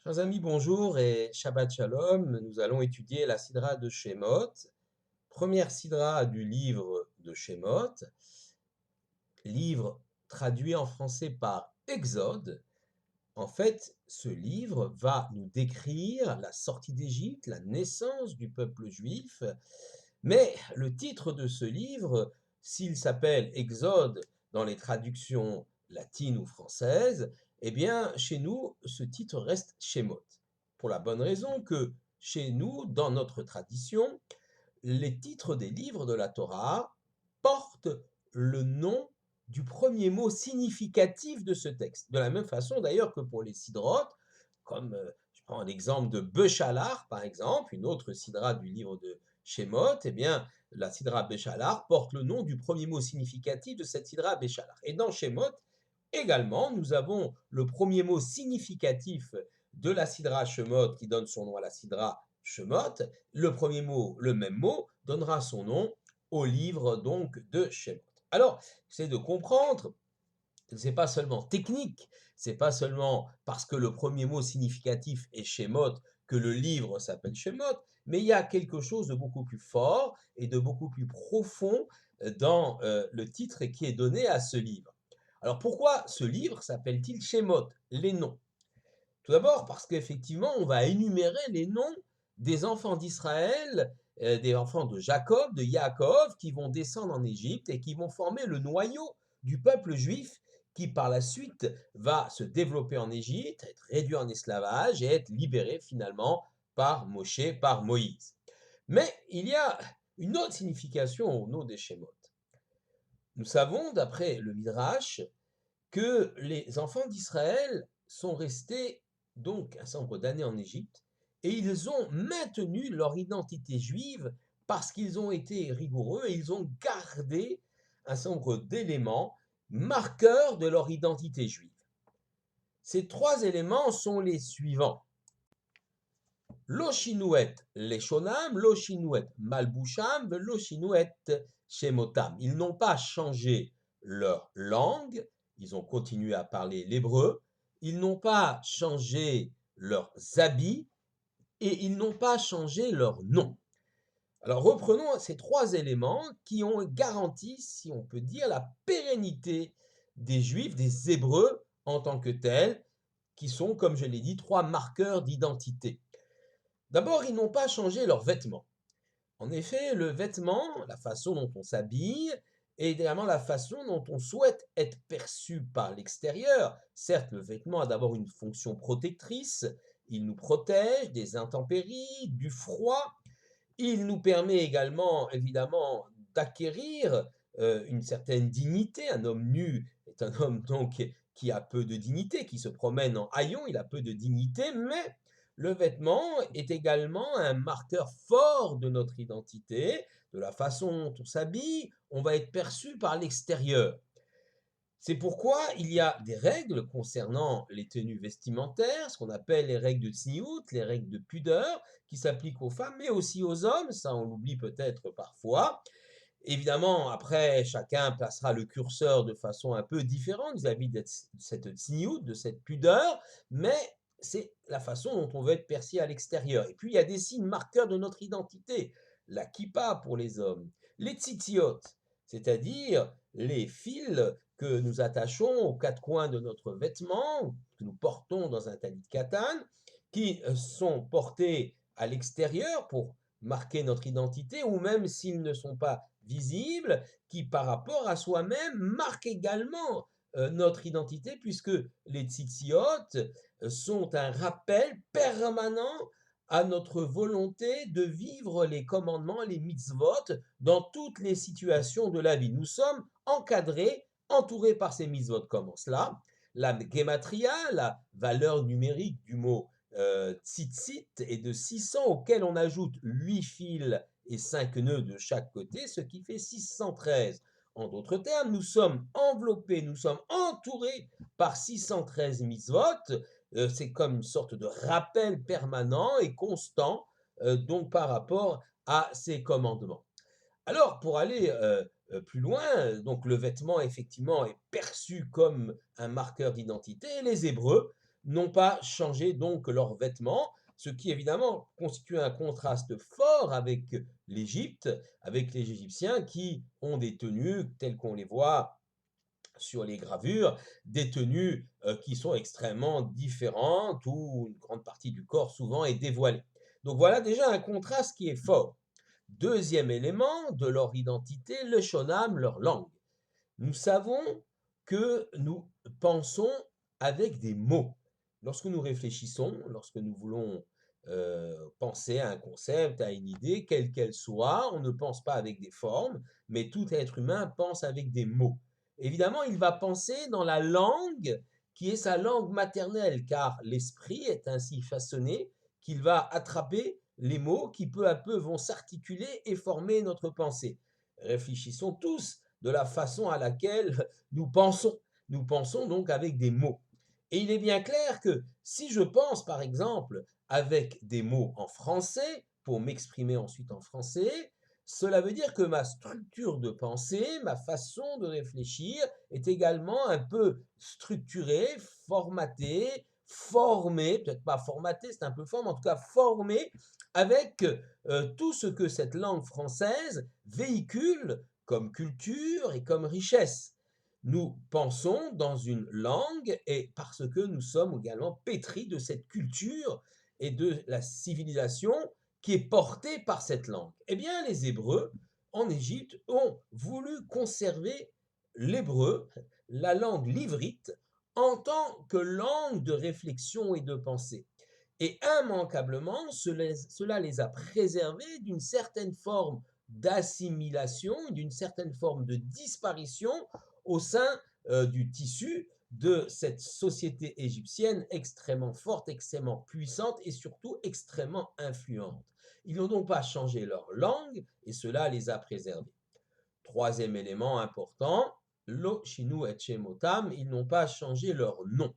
Chers amis, bonjour et Shabbat Shalom. Nous allons étudier la Sidra de Shemot, première Sidra du livre de Shemot, livre traduit en français par Exode. En fait, ce livre va nous décrire la sortie d'Égypte, la naissance du peuple juif, mais le titre de ce livre, s'il s'appelle Exode dans les traductions latines ou françaises, eh bien, chez nous, ce titre reste Shemot. Pour la bonne raison que chez nous, dans notre tradition, les titres des livres de la Torah portent le nom du premier mot significatif de ce texte. De la même façon d'ailleurs que pour les sidrotes, comme je prends l'exemple de Béchalar, par exemple, une autre sidra du livre de Shemot, eh bien, la sidra Béchalar porte le nom du premier mot significatif de cette sidra Béchalar. Et dans Shemot, également, nous avons le premier mot significatif de la sidra Shemot qui donne son nom à la sidra Shemot. Le premier mot, le même mot, donnera son nom au livre donc de Shemot. Alors, c'est de comprendre que ce n'est pas seulement technique, c'est pas seulement parce que le premier mot significatif est Shemot que le livre s'appelle Shemot, mais il y a quelque chose de beaucoup plus fort et de beaucoup plus profond dans le titre qui est donné à ce livre. Alors pourquoi ce livre s'appelle-t-il Shemot, les noms? Tout d'abord parce qu'effectivement, on va énumérer les noms des enfants d'Israël, des enfants de Jacob, de Yaakov, qui vont descendre en Égypte et qui vont former le noyau du peuple juif qui, par la suite, va se développer en Égypte, être réduit en esclavage et être libéré finalement par Moshe, par Moïse. Mais il y a une autre signification au nom des Shemot. Nous savons, d'après le Midrash, que les enfants d'Israël sont restés donc un certain nombre d'années en Égypte et ils ont maintenu leur identité juive parce qu'ils ont été rigoureux et ils ont gardé un certain nombre d'éléments marqueurs de leur identité juive. Ces trois éléments sont les suivants. Lo shinouet leshonam, lo shinouet malbusham, lo shinouet shemotam. Ils n'ont pas changé leur langue, ils ont continué à parler l'hébreu, ils n'ont pas changé leurs habits et ils n'ont pas changé leur nom. Alors reprenons ces trois éléments qui ont garanti, si on peut dire, la pérennité des Juifs, des Hébreux en tant que tels, qui sont, comme je l'ai dit, trois marqueurs d'identité. D'abord, ils n'ont pas changé leurs vêtements. En effet, le vêtement, la façon dont on s'habille, est également la façon dont on souhaite être perçu par l'extérieur. Certes, le vêtement a d'abord une fonction protectrice, il nous protège des intempéries, du froid, il nous permet également, évidemment, d'acquérir une certaine dignité. Un homme nu est un homme donc qui a peu de dignité, qui se promène en haillons, il a peu de dignité, mais le vêtement est également un marqueur fort de notre identité, de la façon dont on s'habille, on va être perçu par l'extérieur. C'est pourquoi il y a des règles concernant les tenues vestimentaires, ce qu'on appelle les règles de tsniout, les règles de pudeur, qui s'appliquent aux femmes, mais aussi aux hommes, ça on l'oublie peut-être parfois. Évidemment, après, chacun placera le curseur de façon un peu différente vis-à-vis de cette tsniout, de cette pudeur, mais c'est la façon dont on veut être perçu à l'extérieur. Et puis, il y a des signes marqueurs de notre identité. La kippa pour les hommes, les tzitziot, c'est-à-dire les fils que nous attachons aux quatre coins de notre vêtement, que nous portons dans un talit katan, qui sont portés à l'extérieur pour marquer notre identité, ou même s'ils ne sont pas visibles, qui par rapport à soi-même marquent également notre identité, puisque les tzitziot sont un rappel permanent à notre volonté de vivre les commandements, les mitzvot, dans toutes les situations de la vie. Nous sommes encadrés, entourés par ces mitzvot. Comment cela? La gematria, la valeur numérique du mot tzitzit, est de 600, auquel on ajoute 8 fils et 5 nœuds de chaque côté, ce qui fait 613. En d'autres termes, nous sommes enveloppés, nous sommes entourés par 613 mitzvot. C'est comme une sorte de rappel permanent et constant donc par rapport à ces commandements. Alors, pour aller plus loin, donc le vêtement effectivement est perçu comme un marqueur d'identité. Et les Hébreux, n'ont pas changé donc leurs vêtements, ce qui évidemment constitue un contraste fort avec l'Égypte, avec les Égyptiens qui ont des tenues telles qu'on les voit sur les gravures, des tenues qui sont extrêmement différentes, où une grande partie du corps souvent est dévoilée. Donc voilà déjà un contraste qui est fort. Deuxième élément de leur identité, le shonam, leur langue. Nous savons que nous pensons avec des mots. Lorsque nous réfléchissons, lorsque nous voulons penser à un concept, à une idée, quelle qu'elle soit, on ne pense pas avec des formes, mais tout être humain pense avec des mots. Évidemment, il va penser dans la langue qui est sa langue maternelle, car l'esprit est ainsi façonné qu'il va attraper les mots qui peu à peu vont s'articuler et former notre pensée. Réfléchissons tous de la façon à laquelle nous pensons. Nous pensons donc avec des mots. Et il est bien clair que si je pense, par exemple, avec des mots en français, pour m'exprimer ensuite en français, cela veut dire que ma structure de pensée, ma façon de réfléchir est également un peu structurée, formatée, formée, peut-être pas formatée, c'est un peu fort, mais en tout cas formée avec tout ce que cette langue française véhicule comme culture et comme richesse. Nous pensons dans une langue et parce que nous sommes également pétris de cette culture et de la civilisation qui est portée par cette langue. Eh bien, les Hébreux en Égypte ont voulu conserver l'hébreu, la langue livrite, en tant que langue de réflexion et de pensée. Et immanquablement, cela les a préservés d'une certaine forme d'assimilation, d'une certaine forme de disparition au sein du tissu de cette société égyptienne extrêmement forte, extrêmement puissante et surtout extrêmement influente. Ils n'ont donc pas changé leur langue et cela les a préservés. Troisième élément important, lo shinu et shemotam, ils n'ont pas changé leur nom.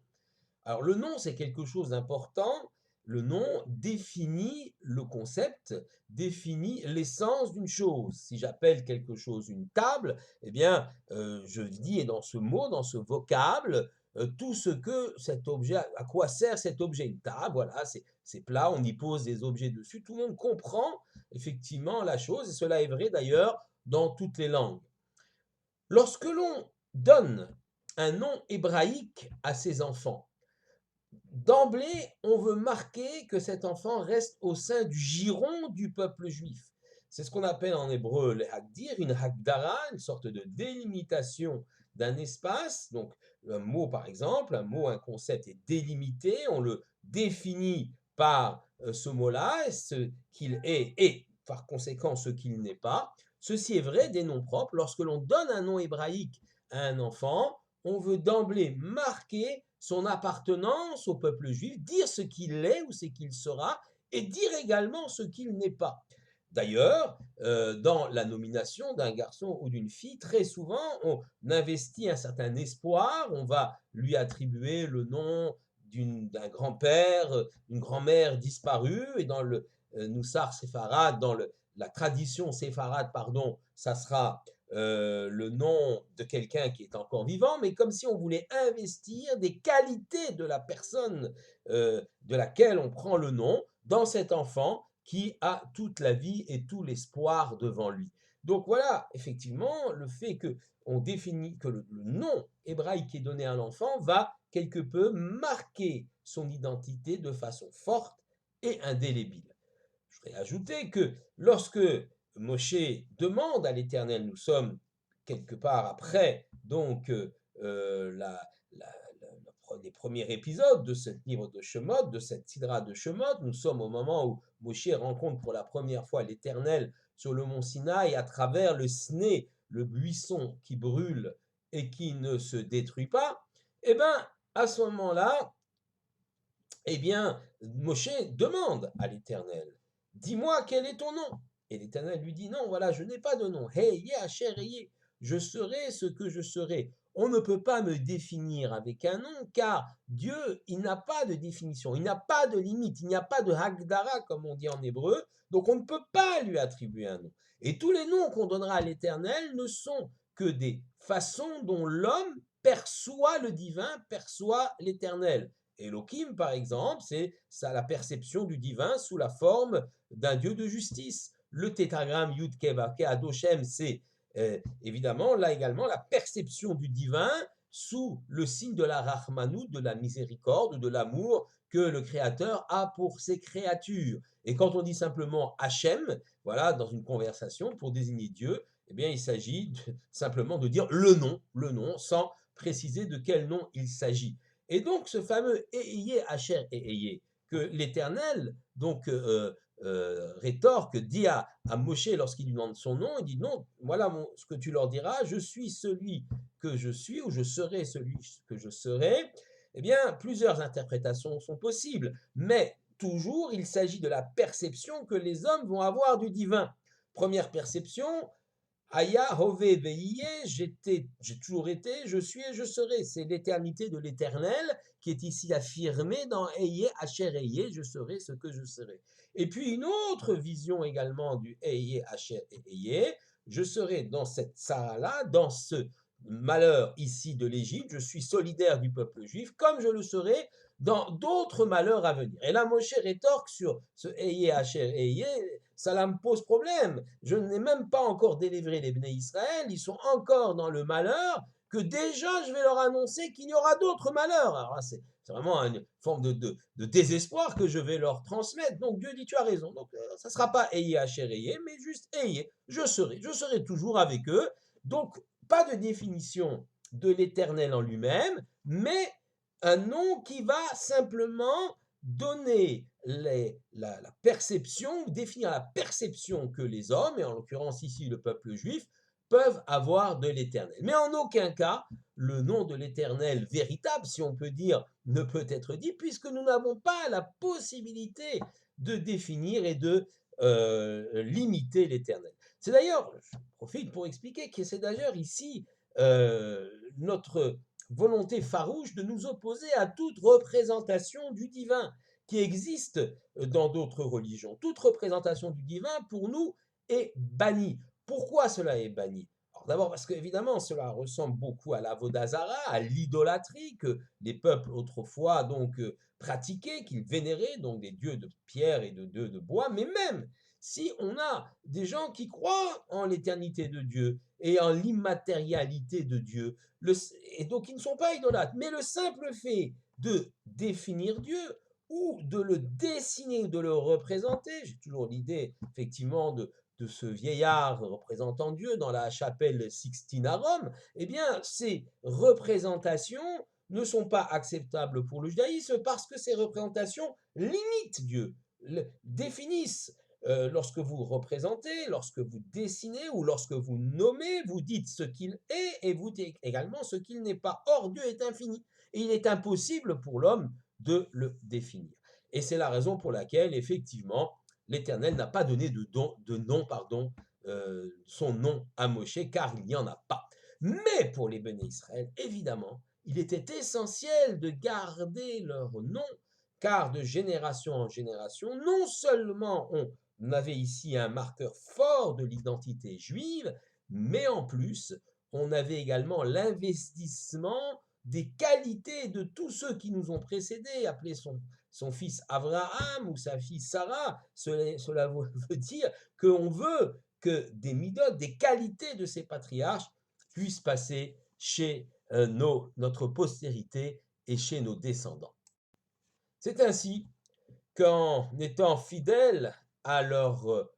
Alors le nom, c'est quelque chose d'important. Le nom définit le concept, définit l'essence d'une chose. Si j'appelle quelque chose une table, eh bien, je dis dans ce mot, dans ce vocable, tout ce que cet objet, à quoi sert cet objet. Une table, voilà, c'est plat, on y pose des objets dessus. Tout le monde comprend effectivement la chose, et cela est vrai d'ailleurs dans toutes les langues. Lorsque l'on donne un nom hébraïque à ses enfants, d'emblée, on veut marquer que cet enfant reste au sein du giron du peuple juif. C'est ce qu'on appelle en hébreu le hagdir, une hagdara, une sorte de délimitation d'un espace. Donc, un mot, par exemple, un mot, un concept est délimité, on le définit par ce mot-là, ce qu'il est et par conséquent ce qu'il n'est pas. Ceci est vrai des noms propres. Lorsque l'on donne un nom hébraïque à un enfant, on veut d'emblée marquer son appartenance au peuple juif, dire ce qu'il est ou ce qu'il sera, et dire également ce qu'il n'est pas. D'ailleurs, dans la nomination d'un garçon ou d'une fille, très souvent, on investit un certain espoir, on va lui attribuer le nom d'un grand-père, d'une grand-mère disparue, et dans le Noussar séfarade, dans la tradition séfarade, pardon, ça sera le nom de quelqu'un qui est encore vivant, mais comme si on voulait investir des qualités de la personne de laquelle on prend le nom dans cet enfant qui a toute la vie et tout l'espoir devant lui. Donc voilà, effectivement, le fait que on définit que le nom hébraïque qui est donné à l'enfant va quelque peu marquer son identité de façon forte et indélébile. Je voudrais ajouter que lorsque Moshe demande à l'Éternel, nous sommes quelque part après donc les premiers épisodes de ce livre de Shemot, de cette sidra de Shemot, nous sommes au moment où Moshe rencontre pour la première fois l'Éternel sur le mont Sinaï à travers le sné, le buisson qui brûle et qui ne se détruit pas. Eh bien, à ce moment-là, eh bien, Moshe demande à l'Éternel, dis-moi quel est ton nom? Et l'Éternel lui dit, non, voilà, je n'ai pas de nom. Hey, Asher, je serai ce que je serai. On ne peut pas me définir avec un nom, car Dieu, il n'a pas de définition, il n'a pas de limite, il n'y a pas de hagdara, comme on dit en hébreu, donc on ne peut pas lui attribuer un nom. Et tous les noms qu'on donnera à l'Éternel ne sont que des façons dont l'homme perçoit le divin, perçoit l'Éternel. Elohim, par exemple, c'est ça la perception du divin sous la forme d'un Dieu de justice. Le tétragramme Yud Keh Vav Keh Adoshem, c'est évidemment là également la perception du divin sous le signe de la Rahmanout, de la miséricorde, de l'amour que le Créateur a pour ses créatures. Et quand on dit simplement Hachem, voilà, dans une conversation pour désigner Dieu, eh bien, il s'agit simplement de dire le nom, sans préciser de quel nom il s'agit. Et donc, ce fameux Ehiyeh, Hacher et Ehiyeh, que l'Éternel donc rétorque, dit à Moshe lorsqu'il lui demande son nom, il dit non, voilà ce que tu leur diras, je suis celui que je suis, ou je serai celui que je serai. Eh bien, plusieurs interprétations sont possibles, mais toujours il s'agit de la perception que les hommes vont avoir du divin. Première perception, Aya, Hové, Veillé, j'ai toujours été, je suis et je serai. C'est l'éternité de l'éternel qui est ici affirmée dans Eyé, Hacher, Eyé, je serai ce que je serai. Et puis une autre vision également du Eyé, Hacher et Eyé, je serai dans cette Sarah-là, dans ce malheur ici de l'Égypte, je suis solidaire du peuple juif, comme je le serai dans d'autres malheurs à venir. Et là, Moshe rétorque sur ce Eyé, Hacher, Eyé, ça me pose problème. Je n'ai même pas encore délivré les Bnei Israël, ils sont encore dans le malheur, que déjà je vais leur annoncer qu'il y aura d'autres malheurs. Alors là, c'est vraiment une forme de désespoir que je vais leur transmettre. Donc Dieu dit, tu as raison. Donc ça ne sera pas Ayez Hacher Ayez, mais juste Ayez, je serai toujours avec eux. Donc pas de définition de l'Éternel en lui-même, mais un nom qui va simplement donner la perception, définir la perception que les hommes, et en l'occurrence ici le peuple juif, peuvent avoir de l'Éternel. Mais en aucun cas, le nom de l'Éternel véritable, si on peut dire, ne peut être dit, puisque nous n'avons pas la possibilité de définir et de limiter l'Éternel. C'est d'ailleurs, je profite pour expliquer que c'est d'ailleurs ici notre volonté farouche de nous opposer à toute représentation du divin qui existe dans d'autres religions. Toute représentation du divin, pour nous, est bannie. Pourquoi cela est banni? Alors d'abord parce qu'évidemment, cela ressemble beaucoup à l'avodazara, à l'idolâtrie que les peuples autrefois donc pratiquaient, qu'ils vénéraient, donc des dieux de pierre et de bois, mais même si on a des gens qui croient en l'éternité de Dieu et en l'immatérialité de Dieu, et donc ils ne sont pas idolâtres, mais le simple fait de définir Dieu ou de le dessiner, de le représenter, j'ai toujours l'idée effectivement de ce vieillard représentant Dieu dans la chapelle Sixtine à Rome, eh bien ces représentations ne sont pas acceptables pour le judaïsme parce que ces représentations limitent Dieu, définissent. Lorsque vous représentez, lorsque vous dessinez ou lorsque vous nommez, vous dites ce qu'il est et vous dites également ce qu'il n'est pas. Or, Dieu est infini et il est impossible pour l'homme de le définir. Et c'est la raison pour laquelle, effectivement, l'Éternel n'a pas donné son nom à Moshe, car il n'y en a pas. Mais pour les béné Israël, évidemment, il était essentiel de garder leur nom, car de génération en génération, non seulement on avait ici un marqueur fort de l'identité juive, mais en plus, on avait également l'investissement des qualités de tous ceux qui nous ont précédés, appelé son fils Abraham ou sa fille Sarah. Cela veut dire qu'on veut que des midotes, des qualités de ces patriarches puissent passer chez notre postérité et chez nos descendants. C'est ainsi qu'en étant fidèles à leur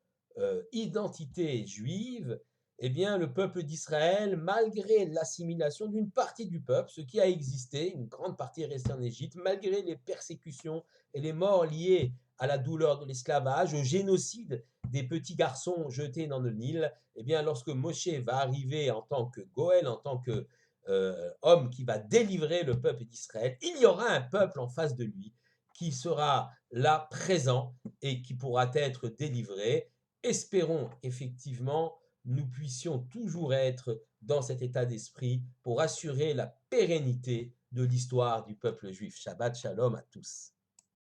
identité juive, eh bien, le peuple d'Israël, malgré l'assimilation d'une partie du peuple, ce qui a existé, une grande partie est restée en Égypte, malgré les persécutions et les morts liées à la douleur de l'esclavage, au génocide des petits garçons jetés dans le Nil, eh bien, lorsque Moshe va arriver en tant que Goël, en tant que homme qui va délivrer le peuple d'Israël, il y aura un peuple en face de lui qui sera là présent et qui pourra être délivré. Espérons effectivement nous puissions toujours être dans cet état d'esprit pour assurer la pérennité de l'histoire du peuple juif. Shabbat shalom à tous.